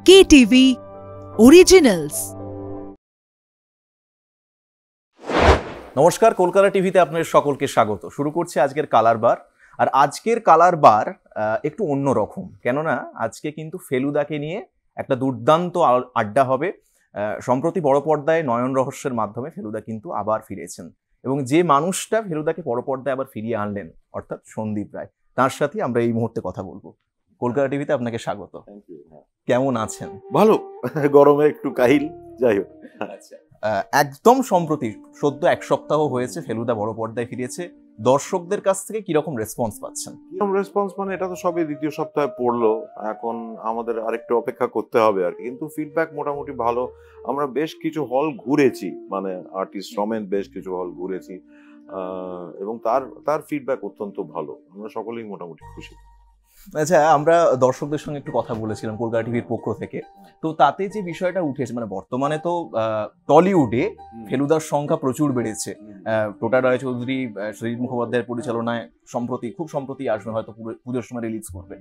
KTV Originals। নমস্কার, কলকাতা টিভিতে আপনাদের সকলকে স্বাগত। শুরু করছি আজকের কালার বার। আর আজকের কালার বার একটু অন্যরকম, কেননা আজকে কিন্তু ফেলুদাকে নিয়ে একটা দুর্দান্ত আড্ডা হবে। সম্প্রতি বড় পর্দায় নয়ন রহস্যের মাধ্যমে ফেলুদা কিন্তু আবার ফিরেছেন, এবং যে মানুষটা ফেলুদাকে বড় পর্দায় আবার ফিরিয়ে আনলেন অর্থাৎ সন্দীপ রায়, তার সাথে আমরা এই মুহূর্তে কথা বলবো। কলকাতা টিভিতে আপনাকে স্বাগত। কেমন আছেন? ভালো, গরমে একটু কাহিল, যাই হোক। আচ্ছা, একদম সম্প্রতি সদ্য এক সপ্তাহ হয়েছে ফেলুদা বড় পর্দায় ফিরেছে। দর্শকদের কাছ থেকে কিরকম রেসপন্স পাচ্ছেন? কিরকম রেসপন্স মানে এটা তো সবই দ্বিতীয় সপ্তাহে পড়লো, এখন আমাদের আরেকটু অপেক্ষা করতে হবে আর কি। কিন্তু ফিডব্যাক মোটামুটি ভালো। আমরা বেশ কিছু হল ঘুরেছি, মানে আর্টিস্ট সমেত বেশ কিছু হল ঘুরেছি, এবং তার ফিডব্যাক অত্যন্ত ভালো। আমরা সকলেই মোটামুটি খুশি। আচ্ছা, আমরা দর্শকদের সঙ্গে একটু কথা বলেছিলাম কলকাতা টিভির পক্ষ থেকে। তো তাতে যে বিষয়টা উঠেছে, মানে বর্তমানে তো টলিউডে ফেলুদার সংখ্যা প্রচুর বেড়েছে। টোটা রায়চৌধুরী, সজিত মুখোপাধ্যায়ের পরিচালনায় খুব সম্প্রতি আসবে, হয়তো পুজোর সময় রিলিজ করবে।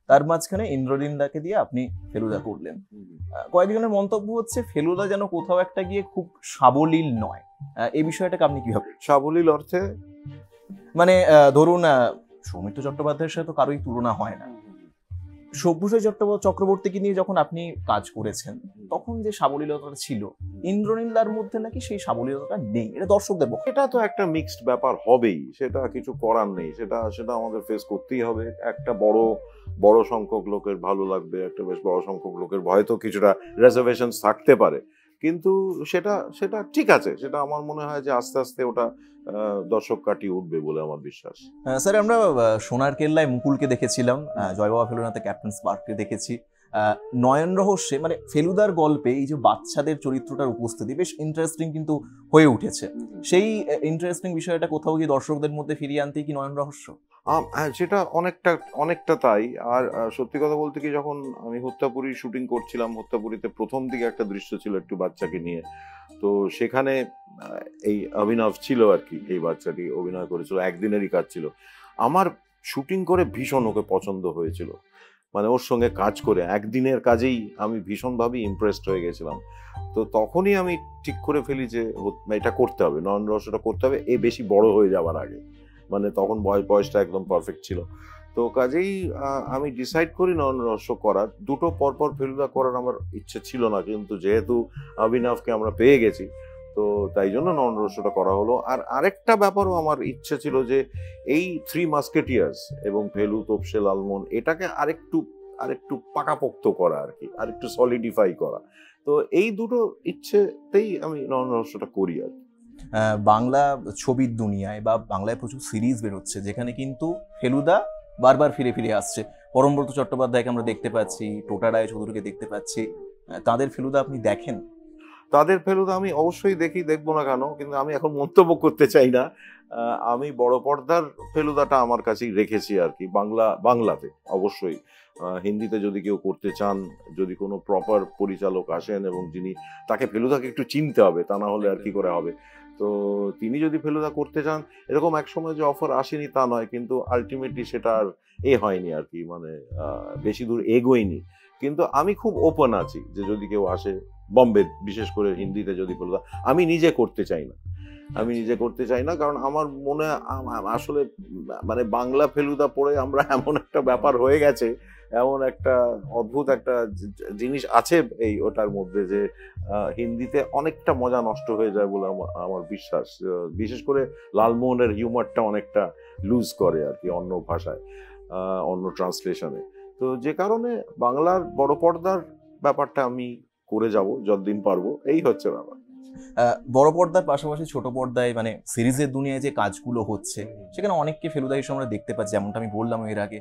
তার মাঝখানে ইন্দ্রনীলদাকে দিয়ে আপনি ফেলুদা করলেন। কয়েকজনের মন্তব্য হচ্ছে ফেলুদা যেন কোথাও একটা গিয়ে খুব সাবলীল নয়। এই বিষয়টাকে আপনি কিভাবে? সাবলীল অর্থে মানে ধরুন, সৌমিত্র চট্টোপাধ্যায়ের সাথে তো কারোই তুলনা হয় না। সব্যসাচী চক্রবর্তীকে নিয়ে যখন আপনি কাজ করেছেন, তখন যে সাবলীলতাটা ছিল, ইন্দ্রনীলদার মধ্যে নাকি সেই সাবলীলতাটা নেই। এটা দর্শকদের পক্ষে এটা তো একটা মিক্সড ব্যাপার হবেই, সেটা কিছু করার নেই, সেটা আমাদের ফেস করতেই হবে। একটা বড় সংখ্যক লোকের ভালো লাগবে, একটা বেশ বড় সংখ্যক লোকের হয়তো কিছুটা রিজার্ভেশন থাকতে পারে, কিন্তু সেটা ঠিক আছে। সেটা আমার মনে হয় যে আস্তে আস্তে ওটা দর্শক কাটিয়ে উঠবে বলে আমার বিশ্বাস। স্যার, আমরা সোনার কেল্লায় মুকুলকে দেখেছিলাম, জয়বাবা ফেলুদাতে ক্যাপ্টেন স্পার্ককে দেখেছি। নয়ন রহস্যে মানে ফেলুদার গল্পে এই যে বাচ্চাদের চরিত্রটার উপস্থিতি বেশ ইন্টারেস্টিং কিন্তু হয়ে উঠেছে। সেই ইন্টারেস্টিং বিষয়টা কোথাও গিয়ে দর্শকদের মধ্যে ফিরিয়ে আনতেই কি নয়ন রহস্য? সেটা অনেকটা তাই। আর সত্যি কথা বলতে কি, যখন আমি হত্যাপুরী শুটিং করছিলাম, হত্যাপুরীতে প্রথম দিকে একটা দৃশ্য ছিল একটু বাচ্চাকে নিয়ে, তো সেখানে এই অভিনব ছিল আর কি। এই বাচ্চাটি অভিনয় করেছিল, একদিনেরই কাজ ছিল। আমার শুটিং করে ভীষণ ওকে পছন্দ হয়েছিল, মানে ওর সঙ্গে কাজ করে একদিনের কাজেই আমি ভীষণভাবে ইমপ্রেসড হয়ে গেছিলাম। তো তখনই আমি ঠিক করে ফেলি যে এটা করতে হবে, নয়ন রহস্যটা করতে হবে, এ বেশি বড় হয়ে যাওয়ার আগে। মানে তখন বয়সটা একদম পারফেক্ট ছিল। তো কাজেই আমি ডিসাইড করি নয়ন রহস্য করার। দুটো পরপর ফেলুদা করার আমার ইচ্ছে ছিল না, কিন্তু যেহেতু অভিনবকে আমরা পেয়ে গেছি, তো তাই জন্য নয়ন রহস্যটা করা হলো। আর আরেকটা ব্যাপারও আমার ইচ্ছে ছিল যে এই থ্রি মাস্কেটিয়ার্স এবং ফেলু, তোপসে, লালমোহন, এটাকে আরেকটু পাকাপোক্ত করা আর কি, আরেকটু সলিডিফাই করা। তো এই দুটো ইচ্ছেতেই আমি নয়ন রহস্যটা করি আর কি। বাংলা ছবির দুনিয়ায় বা বাংলায় প্রচুর সিরিজ বেরোচ্ছে, যেখানে কিন্তু ফেলুদা বারবার ফিরে ফিরে আসছে। পরমব্রত চট্টোপাধ্যায়কে আমরা দেখতে পাচ্ছি, টোটা রায়চৌধুরীকে দেখতে পাচ্ছি। তাদের ফেলুদা আপনি দেখেন? তাদের ফেলুদা আমি অবশ্যই দেখবো না কেন, কিন্তু আমি এখন মন্তব্য করতে চাই না। আমি বড় পর্দার ফেলুদাটা আমার কাছেই রেখেছি আর কি, বাংলাতে। অবশ্যই হিন্দিতে যদি কেউ করতে চান, যদি কোনো প্রপার পরিচালক আসেন এবং তাকে ফেলুদাকে একটু চিনতে হবে, তা না হলে আর কি করে হবে। তো তিনি যদি ফেলুদা করতে চান, এরকম এক সময় যে অফার আসেনি তা নয়, কিন্তু আলটিমেটলি সেটা আর হয়নি আর কি, মানে বেশি দূর এগোয়নি। কিন্তু আমি খুব ওপেন আছি যে যদি কেউ আসে বম্বে, বিশেষ করে হিন্দিতে যদি ফেলুদা, আমি নিজে করতে চাই না। কারণ আমার মনে আসলে মানে বাংলা ফেলুদা পড়ে আমরা এমন একটা ব্যাপার হয়ে গেছে, এমন একটা অদ্ভুত একটা জিনিস আছে এই ওটার মধ্যে, যে হিন্দিতে অনেকটা মজা নষ্ট হয়ে যায় বলে আমার বিশ্বাস। বিশেষ করে লালমোহনের হিউমারটা অনেকটা লুজ করে আর কি অন্য ভাষায়, অন্য ট্রান্সলেশনে। তো যে কারণে বাংলার বড় পর্দার ব্যাপারটা আমি করে যাব যতদিন পারবো, এই হচ্ছে ব্যাপার। বড় পর্দার পাশাপাশি ছোট পর্দায় মানে সিরিজের দুনিয়ায় যে কাজগুলো হচ্ছে, সেখানে অনেককে ফেলুদা হিসেবে আমরা দেখতে পাচ্ছি, যেমনটা আমি বললাম এর আগে।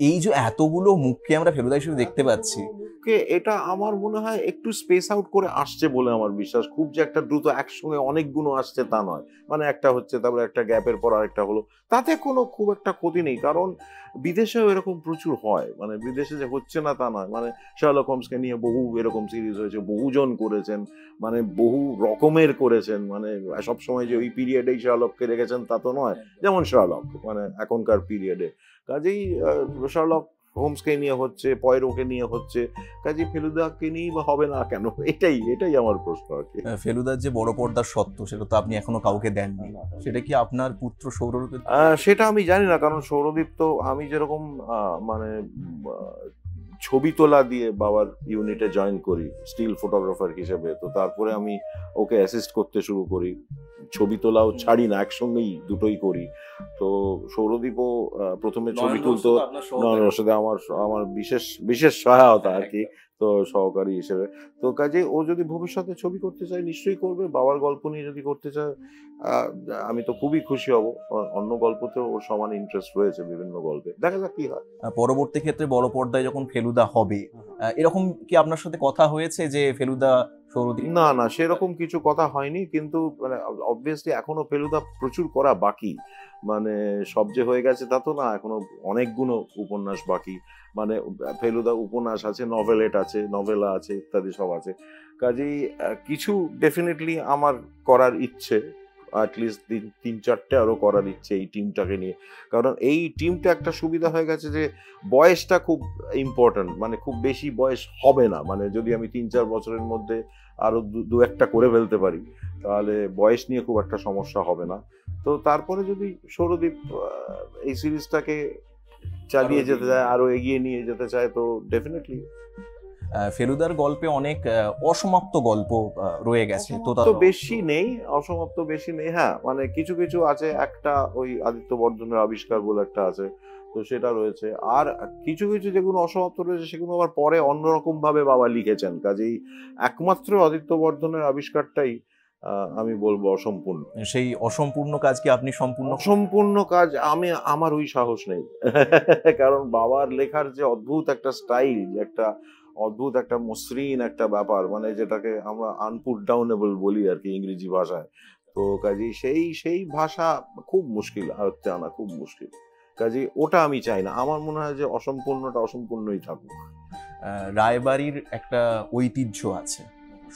এই যে এতগুলো মুখকে আমরা ফেলুদা হিসেবে দেখতে পাচ্ছি, এটা আমার মনে হয় একটু স্পেস আউট করে আসছে বলে আমার বিশ্বাস। খুব যে একটা দ্রুত একসঙ্গে অনেকগুলো আসছে তা নয়, মানে একটা হচ্ছে তারপরে একটা গ্যাপের পর আরেকটা হলো, তাতে কোনো খুব একটা ক্ষতি নেই। কারণ বিদেশেও এরকম প্রচুর হয়, মানে বিদেশে যে হচ্ছে না তা নয়। মানে শার্লক হোমসকে নিয়ে বহু এরকম সিরিজ হয়েছে, বহুজন করেছেন, মানে বহু রকমের করেছেন। মানে সবসময় যে ওই পিরিয়ডেই শার্লককে রেখেছেন তা তো নয়, যেমন শার্লক মানে এখনকার পিরিয়ডে। কাজেই শার্লক হোমসকে নিয়ে হচ্ছে, পয়রোকে নিয়ে হচ্ছে, কাজে ফেলুদাকে নিয়েই বা হবে না কেন? এটাই আমার প্রশ্ন আর কি। ফেলুদার যে বড় পর্দার সত্ত্ব সেটা তো আপনি এখনো কাউকে দেননি, সেটা কি আপনার পুত্র সৌরভকে? সেটা আমি জানি না, কারণ সৌরদীপ তো আমি যেরকম মানে ছবি তোলা দিয়ে বাবার ইউনিটে জয়েন করি স্টিল ফটোগ্রাফার হিসেবে, তো তারপরে আমি ওকে অ্যাসিস্ট করতে শুরু করি, ছবি তোলাও ছাড়ি না, একসঙ্গেই দুটোই করি। তো সৌরদীপও প্রথমে ছবি তুলতো, নয়নের সাথে আমার আমার বিশেষ বিশেষ সহায়তা আর কি, তো সহকারী হিসেবে। তো কাজে ও যদি ভবিষ্যতে ছবি করতে চায় নিশ্চয়ই করবে, বাবার গল্প নিয়ে যদি করতে চায় আমি তো খুবই খুশি হব। অন্য গল্পতেও ওর সমান ইন্টারেস্ট রয়েছে, বিভিন্ন গল্পে, দেখা যাক কি হয়। পরবর্তী ক্ষেত্রে বড় পর্দায় যখন ফেলুদা হবে, এরকম কি আপনার সাথে কথা হয়েছে যে ফেলুদা সৌরদীপ? না না, সেরকম কিছু কথা হয়নি, কিন্তু মানে অবভিয়াসলি এখনো ফেলুদা প্রচুর করা বাকি, মানে সব যে হয়ে গেছে তা তো না, এখনো অনেকগুলো উপন্যাস বাকি, মানে ফেলুদা উপন্যাস আছে, নভেলেট আছে, নভেলা আছে, ইত্যাদি সব আছে। কাজেই কিছু ডেফিনেটলি আমার করার ইচ্ছে, অ্যাটলিস্ট তিন চারটে আরো করার ইচ্ছে এই টিমটাকে নিয়ে। কারণ এই টিমটা একটা সুবিধা হয়ে গেছে যে বয়সটা খুব ইম্পর্ট্যান্ট, মানে খুব বেশি বয়স হবে না, মানে যদি আমি 3-4 বছরের মধ্যে আরো দু একটা করে ফেলতে পারি তাহলে বয়স নিয়ে খুব একটা সমস্যা হবে না। তো তারপরে যদি সৌরদীপ এই সিরিজটাকে চালিয়ে যেতে চায়, আরো এগিয়ে নিয়ে যেতে চায়, তো ডেফিনেটলি। ফেলুদার গল্পে অনেক অসমাপ্ত গল্প রয়ে গেছে, তো বেশি নেই, অসমাপ্ত বেশি নেই, হ্যাঁ মানে কিছু কিছু আছে, একটা ওই আদিত্য বর্ধনের আবিষ্কার বলে একটা আছে, তো সেটা রয়েছে। আর কিছু কিছু যেগুলো অসমাপ্ত রয়েছে সেগুলো আবার পরে অন্যরকম ভাবে বাবা লিখেছেন, কাজেই একমাত্র আদিত্য বর্ধনের আবিষ্কারটাই আমি বলবো অসম্পূর্ণ। সেই অসম্পূর্ণ কাজকে আপনি অসম্পূর্ণ কাজ আমার ওই সাহস নেই কারণ বাবার লেখার যে অদ্ভুত একটা স্টাইল, একটা অদ্ভুত একটা মসৃণ একটা ব্যাপার, মানে যেটাকে আমরা আনপুট ডাউনেবল বলি আর কি ইংরেজি ভাষায়, তো কাজে সেই ভাষা খুব মুশকিল আয়ত্তে আনা, খুব মুশকিল, কাজে ওটা আমি চাই না। আমার মনে হয় যে অসম্পূর্ণটা অসম্পূর্ণই থাকুক। রায়বাড়ির একটা ঐতিহ্য আছে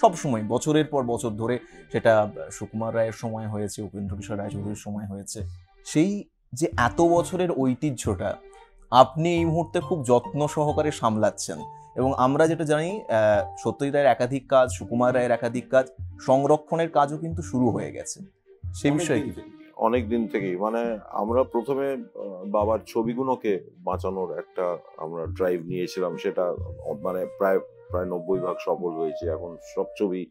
সব সময়, বছরের পর বছর ধরে, সেটা সুকুমার রায়ের সময় হয়েছে, উপেন্দ্র কিশোর রায়চৌধুরীর সময় হয়েছে, সেই যে এত বছরের ঐতিহ্যটা আপনি এই মুহূর্তে খুব যত্ন সহকারে সামলাচ্ছেন, এবং আমরা যেটা জানি সত্যজিৎ রায়ের একাধিক কাজ, সুকুমার রায়ের একাধিক কাজ, সংরক্ষণের কাজও কিন্তু শুরু হয়ে গেছে, সেই বিষয়ে কি? অনেক দিন থেকেই, মানে আমরা প্রথমে বাবার ছবিগুলোকে বাঁচানোর একটা আমরা ড্রাইভ নিয়েছিলাম, সেটা মানে প্রায় 90% সফল হয়েছে, এখন সব ছবি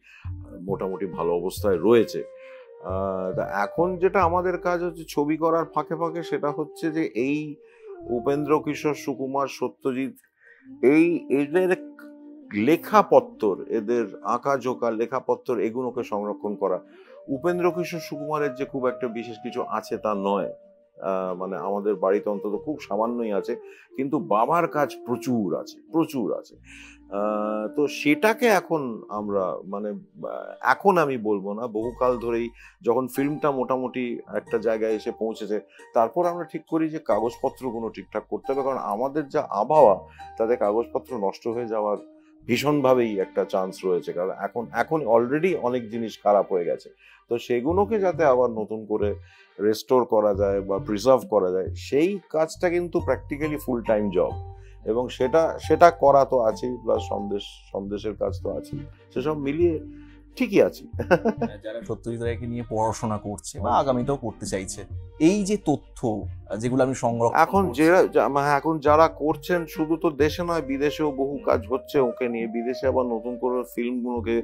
মোটামুটি ভালো অবস্থায় রয়েছে। এখন যেটা আমাদের কাজ হচ্ছে ছবি করার ফাঁকে ফাঁকে, সেটা হচ্ছে যে এই উপেন্দ্র কিশোর, সুকুমার, সত্যজিৎ, এদের লেখাপত্র, এদের আঁকা জোকা লেখাপত্র, এগুলোকে সংরক্ষণ করা। উপেন্দ্র কিশোর সুকুমারের যে খুব একটা বিশেষ কিছু আছে তা নয়, মানে আমাদের বাড়িতে অন্তত খুব সামান্যই আছে, কিন্তু বাবার কাজ প্রচুর আছে, প্রচুর আছে। তো সেটাকে এখন আমরা মানে এখন আমি বলবো না, বহুকাল ধরেই যখন ফিল্মটা মোটামুটি একটা জায়গায় এসে পৌঁছেছে, তারপর আমরা ঠিক করি যে কাগজপত্রগুলো ঠিকঠাক করতে হবে, কারণ আমাদের যা আবহাওয়া তাতে কাগজপত্র নষ্ট হয়ে যাওয়ার ভীষণভাবেই একটা চান্স রয়েছে, কারণ এখন অলরেডি অনেক জিনিস খারাপ হয়ে গেছে, তো সেগুলোকে যাতে আবার নতুন করে রেস্টোর করা যায় বা প্রিজার্ভ করা যায়, সেই কাজটা কিন্তু প্র্যাকটিক্যালি ফুল টাইম জব, এবং সেটা করা তো আছেই, প্লাস সন্দেশের কাজ তো আছেই, সেসব মিলিয়ে ঠিকই আছি। যারা সত্যজিৎ রায়কে নিয়ে পড়াশোনা করছে বা আগামীতেও করতে চাইছে, এই যে তথ্য যেগুলো আমি সংরক্ষণ, এখন যারা করছেন, শুধু তো দেশে নয় বিদেশেও বহু কাজ হচ্ছে ওকে নিয়ে, বিদেশে আবার নতুন করে ফিল্মগুলোকে,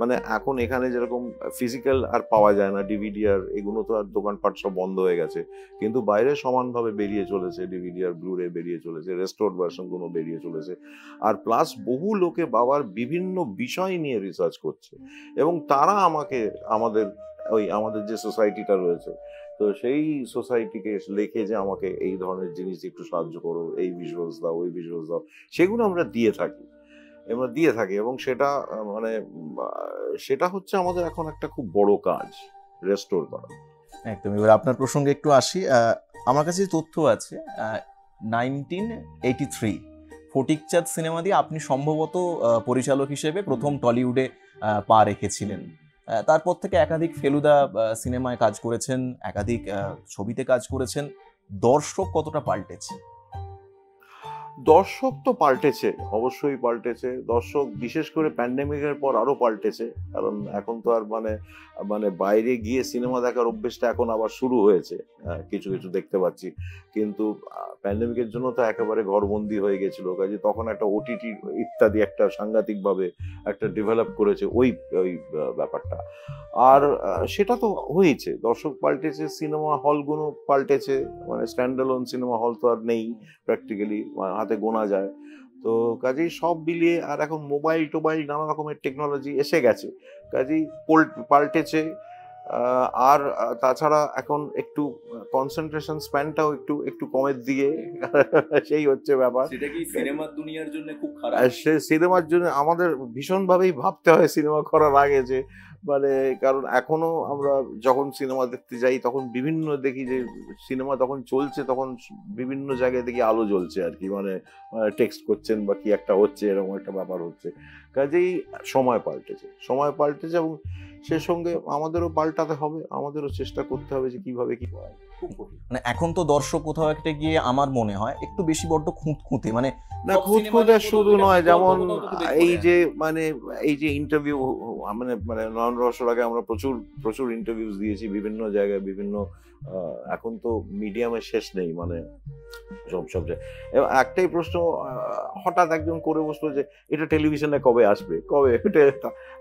মানে এখন এখানে যেরকম ফিজিক্যাল আর পাওয়া যায় না, ডিভিডি আর এগুলো তো আর দোকানপাট সব বন্ধ হয়ে গেছে, কিন্তু বাইরে সমানভাবে বেরিয়ে চলেছে, ডিভিডি আর ব্লুরে বেরিয়ে চলেছে, রেস্টোর্ড ভার্সনগুলো বেরিয়ে চলেছে, আর প্লাস বহু লোকে বাবার বিভিন্ন বিষয় নিয়ে রিসার্চ করছে, এবং তারা আমাদের যে সোসাইটিটা রয়েছে, তো সেই সোসাইটিকে লেখে যে আমাকে এই ধরনের জিনিস একটু সাহায্য করো, এই ভিজুয়ালস দাও, ওই ভিজুয়ালস দাও, সেগুলো আমরা দিয়ে থাকি, এবং সেটা হচ্ছে আমাদের এখন একটা খুব বড় কাজ, রেস্টোর করা। একদম। এবার আপনার প্রসঙ্গে একটু আসি, আমার কাছে তথ্য আছে 1983 ফটিকচাঁদ সিনেমা দিয়ে আপনি সম্ভবত পরিচালক হিসেবে প্রথম টলিউডে পা রেখেছিলেন, তারপর থেকে একাধিক ফেলুদা সিনেমায় কাজ করেছেন, একাধিক ছবিতে কাজ করেছেন। দর্শক কতটা পাল্টেছে? দর্শক তো পাল্টেছে, অবশ্যই পাল্টেছে। দর্শক বিশেষ করে প্যান্ডেমিকের পর আরো পাল্টেছে, কারণ এখন তো আর মানে মানে বাইরে গিয়ে সিনেমা দেখার অভ্যেসটা এখন আবার শুরু হয়েছে, কিছু কিছু দেখতে পাচ্ছি। কিন্তু প্যান্ডেমিকের জন্য তো একেবারে ঘরবন্দি হয়ে গেছিল, কাজে তখন একটা ওটিটি ইত্যাদি একটা সাংঘাতিকভাবে একটা ডেভেলপ করেছে ওই ওই ব্যাপারটা। আর সেটা তো হয়েছে, দর্শক পাল্টেছে, সিনেমা হলগুলো পাল্টেছে, মানে স্ট্যান্ডঅ্যালোন সিনেমা হল তো আর নেই প্র্যাকটিক্যালি, হাতে গোনা যায়। তো কাজেই সব মিলিয়ে, আর এখন মোবাইল টোবাইল নানা রকমের টেকনোলজি এসে গেছে, কাজেই পাল্টেছে। আর তাছাড়া এখন একটু কনসেন্ট্রেশন স্প্যানটাও একটু একটু কমের দিকে, সেই হচ্ছে ব্যাপার। সেটা কি সিনেমার দুনিয়ার জন্য খুব খারাপ? সে সিনেমার জন্য আমাদের ভীষণভাবেই ভাবতে হয় সিনেমা করার আগে, যে মানে কারণ এখনো আমরা যখন সিনেমা দেখতে যাই তখন বিভিন্ন দেখি যে সিনেমা তখন চলছে, তখন বিভিন্ন জায়গায় দেখি আলো জ্বলছে আর কি, মানে টেক্সট করছেন বা কি একটা হচ্ছে, এরকম একটা ব্যাপার হচ্ছে। কাজেই সময় পাল্টেছে এবং সে সঙ্গে আমাদেরও পাল্টাতে হবে, আমাদেরও চেষ্টা করতে হবে যে কিভাবে কি হয়। খুব কঠিন। মানে এখন তো দর্শক কোথাও একটা গিয়ে আমার মনে হয় একটু বেশি বড্ড খুঁতখুঁতে, মানে না, খুঁতখুঁতে শুধু নয়, যেমন এই যে ইন্টারভিউ, মানে মানে নয়ন রহস্যর আগে আমরা প্রচুর প্রচুর ইন্টারভিউ দিয়েছি বিভিন্ন জায়গায়, বিভিন্ন এখন তো মিডিয়ামের শেষ নেই, মানে সব জায়গায়। এবং একটাই প্রশ্ন হঠাৎ একজন করে বসলো যে এটা টেলিভিশনে কবে আসবে, কবে।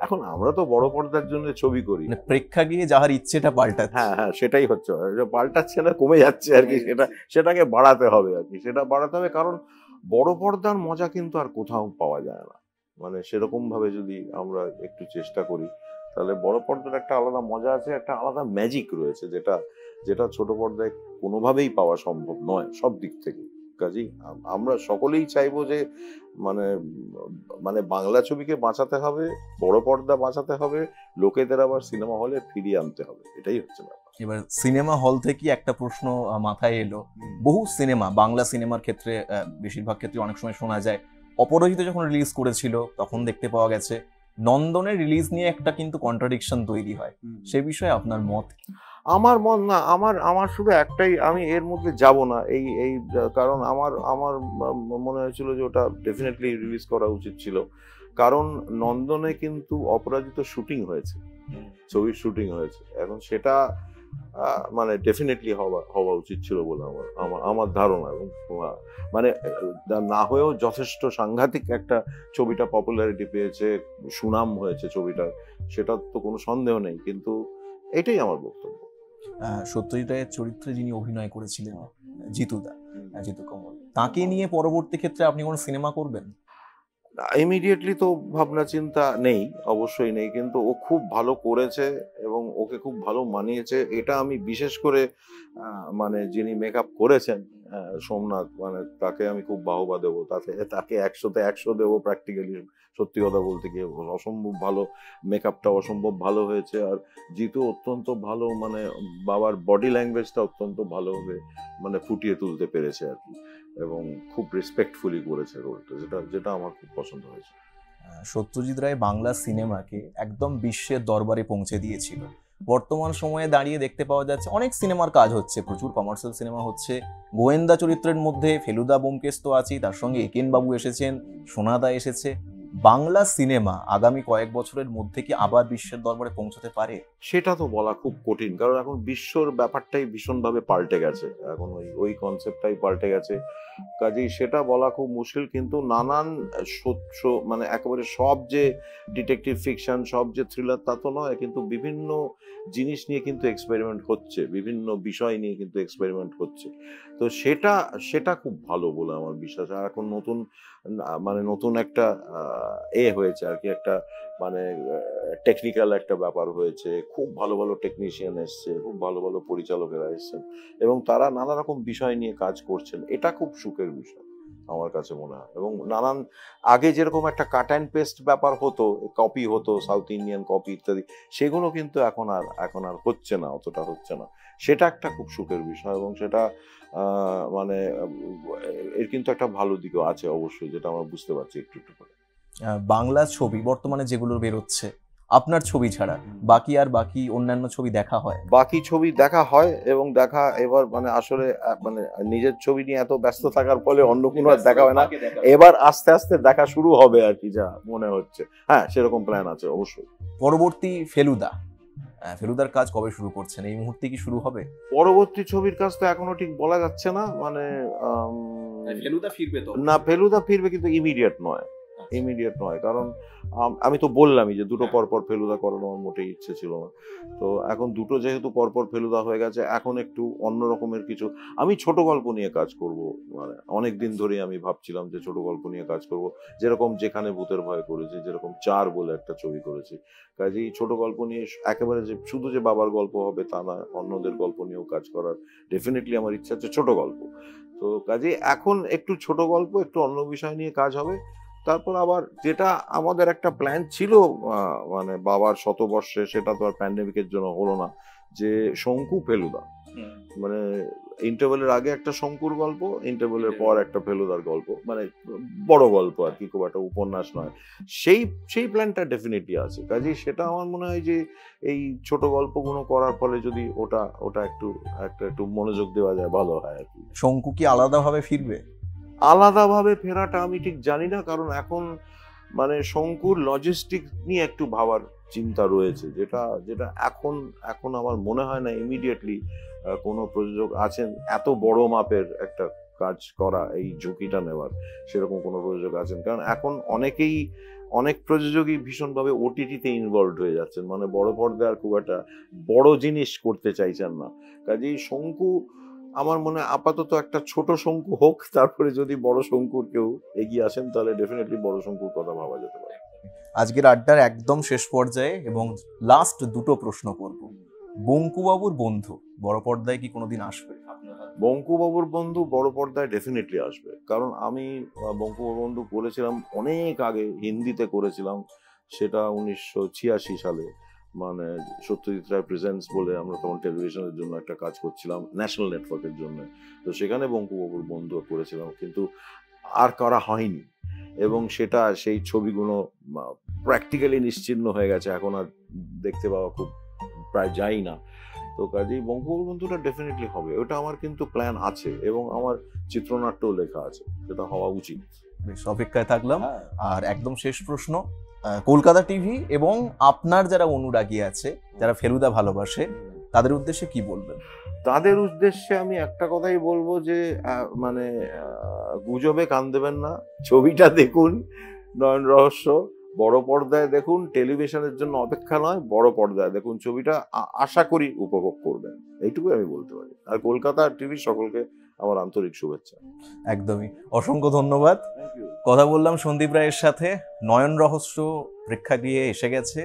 এখন আমরা তো বড় পর্দার জন্য ছবি করি, প্রেক্ষাগৃহে যাহার ইচ্ছেটা পাল্টাচ্ছে। হ্যাঁ সেটাই হচ্ছে, পাল্টাচ্ছে না, কমে যাচ্ছে আর কি। সেটাকে বাড়াতে হবে আর কি, সেটা বাড়াতে হবে, কারণ বড় পর্দার মজা কিন্তু আর কোথাও পাওয়া যায় না। মানে সেরকম ভাবে যদি আমরা একটু চেষ্টা করি, তাহলে বড় পর্দার একটা আলাদা মজা আছে, একটা আলাদা ম্যাজিক রয়েছে, যেটা যেটা ছোট পর্দায় কোনোভাবেই পাওয়া সম্ভব নয় সব দিক থেকে। কাজেই আমরা সকলেই চাইবো যে মানে মানে বাংলা ছবিকে বাঁচাতে হবে, বড় পর্দা বাঁচাতে হবে, লোকেদের আবার সিনেমা হলে ফিরিয়ে আনতে হবে, এটাই হচ্ছে ব্যাপার। এবার সিনেমা হল থেকে একটা প্রশ্ন মাথায় এলো, বহু সিনেমা, বাংলা সিনেমার ক্ষেত্রে বেশিরভাগ ক্ষেত্রে অনেক সময় শোনা যায় অপরাজিত যখন রিলিজ করেছিল তখন দেখতে পাওয়া গেছে নন্দনের রিলিজ নিয়ে একটা কিন্তু কন্ট্রাডিকশন তৈরি হয়, সে বিষয়ে আপনার মত? আমার মত না, আমার শুধু একটাই, আমি এর মধ্যে যাব না, এই এই কারণ আমার আমার মনে হয়েছিল যে ওটা ডেফিনেটলি রিলিজ করা উচিত ছিল, কারণ নন্দনে কিন্তু অপরাজিত শুটিং হয়েছে, ছবির শুটিং হয়েছে। এখন সেটা মানে ডেফিনেটলি হওয়া উচিত ছিল বলে আমার ধারণা। এবং মানে না হয়েও যথেষ্ট সাংঘাতিক একটা ছবিটা পপুলারিটি পেয়েছে, সুনাম হয়েছে ছবিটার, সেটা তো কোনো সন্দেহ নেই, কিন্তু এটাই আমার বক্তব্য। সত্যজিৎ রায়ের চরিত্রে যিনি অভিনয় করেছিলেন জিতু কমল, তাকে নিয়ে পরবর্তী ক্ষেত্রে আপনি কোনো সিনেমা করবেন? ইমিডিয়েটলি তো ভাবনা চিন্তা নেই, অবশ্যই নেই, কিন্তু ও খুব ভালো করেছে এবং ওকে খুব ভালো মানিয়েছে, এটা আমি বিশেষ করে মানে যিনি মেকআপ করেছেন সোমনাথ, মানে তাকে আমি খুব বাহবা দেবো, তাকে 100-তে 100 দেবো প্র্যাকটিক্যালি। সত্যি কথা বলতে গিয়ে অসম্ভব ভালো, মেকআপটা অসম্ভব ভালো হয়েছে। আর জিতু অত্যন্ত ভালো, মানে বাবার বডি ল্যাঙ্গুয়েজটা অত্যন্ত ভালোভাবে মানে ফুটিয়ে তুলতে পেরেছে আর কি, এবং খুব রেসপেক্টফুলি করেছে রোলটা, যেটা আমার খুব পছন্দ হয়েছে। সত্যজিৎ রায় বাংলা সিনেমাকে একদম বিশ্বের দরবারে পৌঁছে দিয়েছিল। বর্তমান সময়ে দাঁড়িয়ে দেখতে পাওয়া যাচ্ছে অনেক সিনেমার কাজ হচ্ছে, প্রচুর কমার্শিয়াল সিনেমা হচ্ছে, গোয়েন্দা চরিত্রের মধ্যে ফেলুদা ব্যোমকেশ তো আছেই, তার সঙ্গে একেন বাবু এসেছেন, সোনাদা এসেছে। বাংলা সিনেমা আগামী কয়েক বছরের মধ্যে কি আবার বিশ্বের দরবারে পৌঁছতে পারে? সেটা তো বলা খুব কঠিন, কারণ এখন বিশ্বর ব্যাপারটাই ভীষণভাবে পাল্টে গেছে, এখন ওই কনসেপ্টটাই পাল্টে গেছে, কাজেই সেটা বলা খুব মুশকিল। কিন্তু নানান মানে একেবারে সব যে ডিটেকটিভ ফিকশন, সব যে থ্রিলার তা তো নয়, কিন্তু বিভিন্ন জিনিস নিয়ে কিন্তু এক্সপেরিমেন্ট হচ্ছে, বিভিন্ন বিষয় নিয়ে কিন্তু এক্সপেরিমেন্ট হচ্ছে। তো সেটা খুব ভালো বলে আমার বিশ্বাস। আর এখন নতুন একটা হয়েছে আর কি, একটা মানে টেকনিক্যাল একটা ব্যাপার হয়েছে, খুব ভালো ভালো টেকনিশিয়ান এসছে, খুব ভালো ভালো পরিচালকেরা এসছেন, এবং তারা নানা রকম বিষয় নিয়ে কাজ করছেন, এটা খুব সুখের বিষয় আমার কাছে মনে হয়। এবং নানান আগে যেরকম একটা কাট অ্যান্ড পেস্ট ব্যাপার হতো, কপি হতো, সাউথ ইন্ডিয়ান কপি ইত্যাদি, সেগুলো কিন্তু এখন আর হচ্ছে না, অতটা হচ্ছে না, সেটা একটা খুব সুখের বিষয়। এবং সেটা মানে এর কিন্তু একটা ভালো দিকও আছে অবশ্যই, যেটা আমরা বুঝতে পারছি একটু একটু করে। বাংলা ছবি বর্তমানে যেগুলো বেরোচ্ছে আপনার ছবি ছাড়া বাকি অন্যান্য ছবি দেখা হয়? বাকি ছবি দেখা হয় এবং দেখা এবার মানে আসলে মানে নিজের ছবি নিয়ে এত ব্যস্ত থাকার ফলে অন্য কোনো আর দেখা হয় না। এবার আস্তে আস্তে দেখা শুরু হবে আর কি, যা মনে হচ্ছে। হ্যাঁ, সেরকম প্ল্যান আছে অবশ্যই। পরবর্তী ফেলুদার কাজ কবে শুরু করছেন? এই মুহূর্তে কি শুরু হবে? পরবর্তী ছবির কাজ তো এখনো ঠিক বলা যাচ্ছে না, মানে ফেলুদা ফিরবে তো? না, ফেলুদা ফিরবে, কিন্তু ইমিডিয়েট নয়, কারণ আমি তো বললামই যে দুটো পরপর ফেলুদা করানো আমার মোটেই ইচ্ছে ছিল না। তো এখন দুটো যেহেতু পরপর ফেলুদা হয়ে গেছে, এখন একটু অন্য রকমের কিছু, আমি ছোট গল্প নিয়ে কাজ করব। মানে অনেক দিন ধরেই আমি ভাবছিলাম যে ছোট গল্প নিয়ে কাজ করব, যেরকম যেখানে ভূতের ভয় করেছি, যেরকম 4 বলে একটা ছবি করেছি। কাজেই ছোট গল্প নিয়ে একেবারে যে শুধু যে বাবার গল্প হবে তা না, অন্যদের গল্প নিয়েও কাজ করার ডেফিনেটলি আমার ইচ্ছা আছে, ছোট গল্প। তো কাজেই এখন একটু ছোট গল্প, একটু অন্য বিষয় নিয়ে কাজ হবে। তারপর আবার যেটা আমাদের একটা প্ল্যান ছিল, মানে বাবার শতবর্ষে, সেটা তো আর প্যান্ডেমিকের জন্য হলো না, যে শঙ্কু ফেলুদা, মানে ইন্টারভেলের আগে একটা শঙ্কুর গল্প, ইন্টারভেলের পর একটা ফেলুদার গল্প, মানে বড় গল্প আর কি, খুব একটা উপন্যাস নয়। সেই প্ল্যানটা ডেফিনেটলি আছে। কাজেই সেটা আমার মনে হয় যে এই ছোট গল্পগুলো করার ফলে যদি ওটা একটু মনোযোগ দেওয়া যায়, ভালো হয় আর কি। শঙ্কু কি আলাদাভাবে ফিরবে? আলাদাভাবে ফেরাটা আমি ঠিক জানি না, কারণ এখন মানে শঙ্কুর লজিস্টিক নিয়ে একটু ভাবার চিন্তা রয়েছে, যেটা এখন আমার মনে হয় না ইমিডিয়েটলি কোনো প্রযোজক আছেন এত বড় মাপের একটা কাজ করা, এই ঝুঁকিটা নেওয়ার, সেরকম কোনো প্রযোজক আছেন। কারণ এখন অনেক প্রযোজকই ভীষণভাবে ওটিটিতে ইনভলভড হয়ে যাচ্ছেন, মানে বড় পর্দায় আর খুব একটা বড় জিনিস করতে চাইছেন না। কাজেই শঙ্কু, আমার মনে হয় আপাতত একটা ছোট শঙ্কু হোক, তারপরে যদি বড় শঙ্কুর কেউ এগিয়ে আসেন, তাহলে ডেফিনেটলি বড় শঙ্কুর কথা ভাবা যেতে পারে। আজকের আড্ডার একদম শেষ পর্যায়ে এবং লাস্ট দুটো প্রশ্ন করব। বঙ্কুবাবুর বন্ধু বড় পর্দায় কি কোনোদিন আসবে? বঙ্কুবাবুর বন্ধু বড় পর্দায় ডেফিনেটলি আসবে, কারণ আমি বঙ্কুবাবুর বন্ধু করেছিলাম অনেক আগে, হিন্দিতে করেছিলাম, সেটা 1986 সালে। মানে সত্যজিৎ রায় প্রেজেন্টস বলে আমরা তখন টেলিভিশনের জন্য একটা কাজ করছিলাম, ন্যাশনাল নেটওয়ার্কের জন্য। তো সেখানে বঙ্কুবাবুর বন্ধু করেছিলাম, কিন্তু আর করা হয়নি, এবং সেই ছবিগুলো প্র্যাকটিক্যালি নিশ্চিহ্ন হয়ে গেছে, এখন আর দেখতে পাওয়া খুব প্রায় যাই না। তো কাজেই বঙ্কুবাবুর বন্ধুটা ডেফিনেটলি হবে, ওটা আমার কিন্তু প্ল্যান আছে, এবং আমার চিত্রনাট্যও লেখা আছে, সেটা হওয়া উচিত। বেশ, অপেক্ষায় থাকলাম। আর একদম শেষ প্রশ্ন, কলকাতা টিভি এবং আপনার যারা অনুরাগী আছে, যারা ফেলুদা ভালোবাসে, তাদের উদ্দেশ্যে কি বলবেন? তাদের উদ্দেশ্যে আমি একটা কথাই বলবো যে মানে গুজবে কান দেবেন না, ছবিটা দেখুন, নয়ন রহস্য বড় পর্দায় দেখুন, টেলিভিশনের জন্য অপেক্ষা নয়, বড় পর্দায় দেখুন ছবিটা, আশা করি উপভোগ করবেন, এইটুকুই আমি বলতে পারি। আর কলকাতা টিভি সকলকে আমার আন্তরিক শুভেচ্ছা। একদমই, অসংখ্য ধন্যবাদ। কথা বললাম সন্দীপ রায়ের সাথে। নয়ন রহস্য প্রেক্ষাগৃহে এসে গেছে,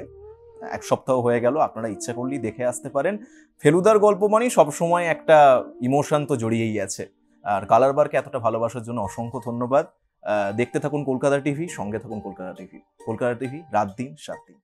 1 সপ্তাহ হয়ে গেল, আপনারা ইচ্ছা করলেই দেখে আসতে পারেন। ফেলুদার গল্প মানেই সবসময় একটা ইমোশন তো জড়িয়েই আছে। আর কালার বারকে এতটা ভালোবাসার জন্য অসংখ্য ধন্যবাদ। দেখতে থাকুন কলকাতা টিভি, সঙ্গে থাকুন কলকাতা টিভি। কলকাতা টিভি, রাত দিন 7 দিন।